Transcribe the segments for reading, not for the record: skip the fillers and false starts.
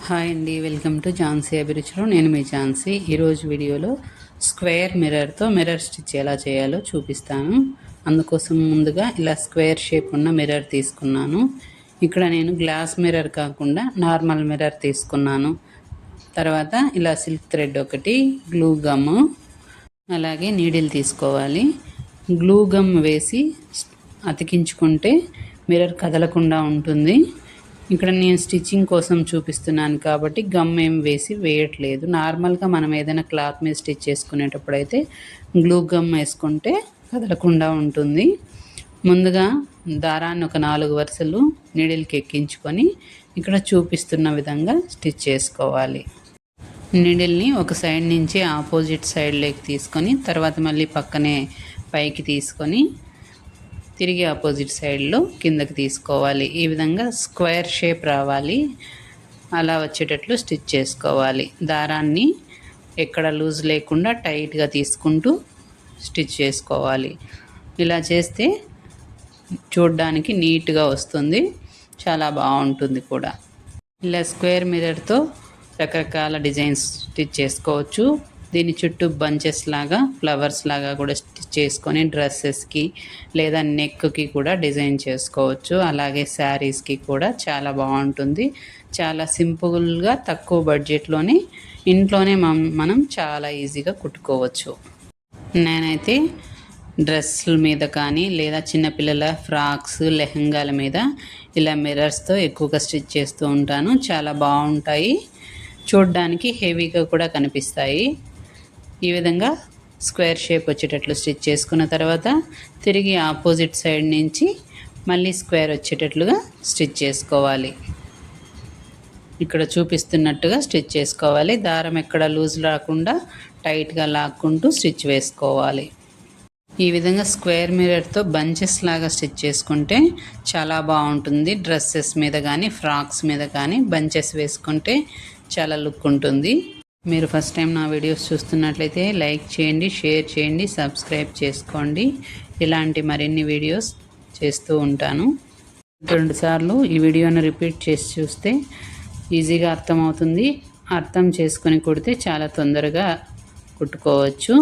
Hi అండి, welcome to Jhansi అభిరుచిలో. నేను మీ ఝాన్సీ. ఈరోజు వీడియోలో స్క్వేర్ మిర్రర్తో మిర్రర్ స్టిచ్ ఎలా చేయాలో చూపిస్తాను. అందుకోసం ముందుగా ఇలా స్క్వేర్ షేప్ ఉన్న మిర్రర్ తీసుకున్నాను. ఇక్కడ నేను గ్లాస్ మిర్రర్ కాకుండా నార్మల్ మిర్రర్ తీసుకున్నాను. తర్వాత ఇలా సిల్క్ థ్రెడ్ ఒకటి, గ్లూ గమ్, అలాగే నీడిల్ తీసుకోవాలి. గ్లూ గమ్ వేసి అతికించుకుంటే మిర్రర్ కదలకుండా ఉంటుంది. ఇక్కడ నేను స్టిచ్చింగ్ కోసం చూపిస్తున్నాను కాబట్టి గమ్ ఏం వేయట్లేదు. నార్మల్గా మనం ఏదైనా క్లాత్ మీద స్టిచ్ చేసుకునేటప్పుడు అయితే గ్లూ గమ్ వేసుకుంటే కదలకుండా ఉంటుంది. ముందుగా దారాన్ని ఒక 4 వరుసలు నీడిల్కి ఎక్కించుకొని ఇక్కడ చూపిస్తున్న విధంగా స్టిచ్ చేసుకోవాలి. నీడిల్ని ఒక సైడ్ నుంచి ఆపోజిట్ సైడ్లోకి తీసుకొని తర్వాత మళ్ళీ పక్కనే పైకి తీసుకొని తిరిగి ఆపోజిట్ సైడ్లో కిందకి తీసుకోవాలి. ఈ విధంగా స్క్వేర్ షేప్ రావాలి. అలా వచ్చేటట్లు స్టిచ్ చేసుకోవాలి. దారాన్ని ఎక్కడ లూజ్ లేకుండా టైట్గా తీసుకుంటూ స్టిచ్ చేసుకోవాలి. ఇలా చేస్తే చూడడానికి నీట్గా వస్తుంది, చాలా బాగుంటుంది కూడా. ఇలా స్క్వేర్ మిర్రర్తో రకరకాల డిజైన్స్ స్టిచ్ చేసుకోవచ్చు. దీని చుట్టూ బంచెస్ లాగా, ఫ్లవర్స్ లాగా కూడా స్టిచ్ చేసుకొని డ్రెస్సెస్కి లేదా నెక్కి కూడా డిజైన్ చేసుకోవచ్చు. అలాగే శారీస్కి కూడా చాలా బాగుంటుంది. చాలా సింపుల్గా తక్కువ బడ్జెట్లోనే ఇంట్లోనే మనం చాలా ఈజీగా కుట్టుకోవచ్చు. నేనైతే డ్రెస్సుల మీద కానీ లేదా చిన్నపిల్లల ఫ్రాక్స్, లెహంగాల మీద ఇలా మిర్రర్స్తో ఎక్కువగా స్టిచ్ చేస్తూ ఉంటాను. చాలా బాగుంటాయి, చూడడానికి హెవీగా కూడా కనిపిస్తాయి. ఈ విధంగా స్క్వేర్ షేప్ వచ్చేటట్లు స్టిచ్ చేసుకున్న తర్వాత తిరిగి ఆపోజిట్ సైడ్ నుంచి మళ్ళీ స్క్వేర్ వచ్చేటట్లుగా స్టిచ్ చేసుకోవాలి. ఇక్కడ చూపిస్తున్నట్టుగా స్టిచ్ చేసుకోవాలి. దారం ఎక్కడ లూజ్ రాకుండా టైట్గా లాక్కుంటూ స్టిచ్ వేసుకోవాలి. ఈ విధంగా స్క్వేర్ మిర్రర్తో బంచెస్ లాగా స్టిచ్ చేసుకుంటే చాలా బాగుంటుంది. డ్రెస్సెస్ మీద కానీ ఫ్రాక్స్ మీద కానీ బంచెస్ వేసుకుంటే చాలా లుక్ ఉంటుంది. మీరు ఫస్ట్ టైం నా వీడియోస్ చూస్తున్నట్లయితే లైక్ చేయండి, షేర్ చేయండి, సబ్స్క్రైబ్ చేసుకోండి. ఇలాంటి మరిన్ని వీడియోస్ చేస్తూ ఉంటాను. 2 సార్లు ఈ వీడియోను రిపీట్ చేసి చూస్తే ఈజీగా అర్థమవుతుంది. అర్థం చేసుకొని కుడితే చాలా తొందరగా కుట్టుకోవచ్చు.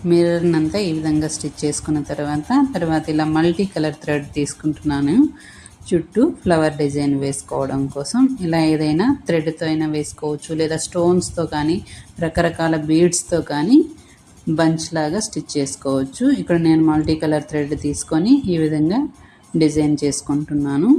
మిర్రర్ని అంతా ఈ విధంగా స్టిచ్ చేసుకున్న తర్వాత ఇలా మల్టీ కలర్ థ్రెడ్ తీసుకుంటున్నాను. చుట్టూ ఫ్లవర్ డిజైన్ వేసుకోవడం కోసం ఇలా ఏదైనా థ్రెడ్తో అయినా వేసుకోవచ్చు, లేదా స్టోన్స్తో కానీ రకరకాల బీడ్స్తో కానీ బంచ్ లాగా స్టిచ్ చేసుకోవచ్చు. ఇక్కడ నేను మల్టీ కలర్ థ్రెడ్ తీసుకొని ఈ విధంగా డిజైన్ చేసుకుంటున్నాను.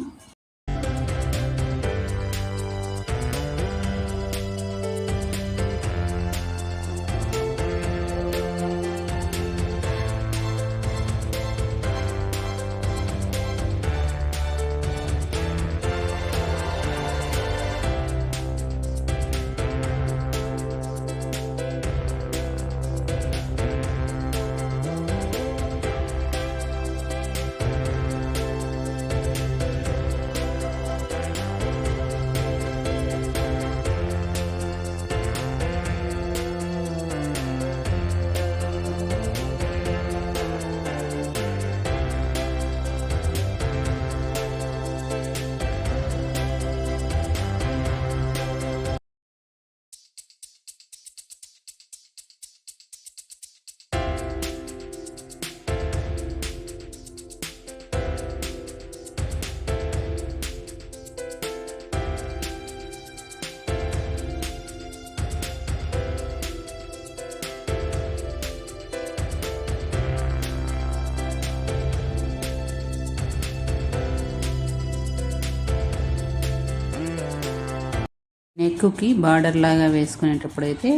నెక్కి బార్డర్ లాగా వేసుకునేటప్పుడైతే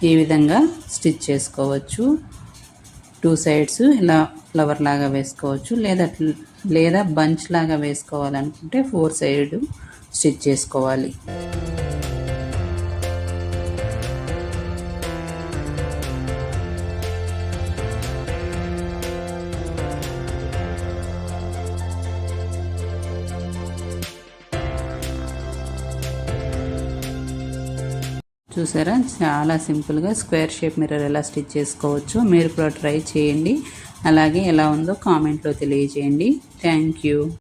ఈ విధంగా స్టిచ్ చేసుకోవచ్చు. 2 సైడ్స్ ఇలా ఫ్లవర్ లాగా వేసుకోవచ్చు, లేదా బంచ్ లాగా వేసుకోవాలనుకుంటే 4 సైడ్ స్టిచ్ చేసుకోవాలి. చూసారా, చాలా సింపుల్గా స్క్వేర్ షేప్ మిర్రర్ ఎలా స్టిచ్ చేసుకోవచ్చు. మీరు కూడా ట్రై చేయండి. అలాగే ఎలా ఉందో కామెంట్లో తెలియజేయండి. Thank you.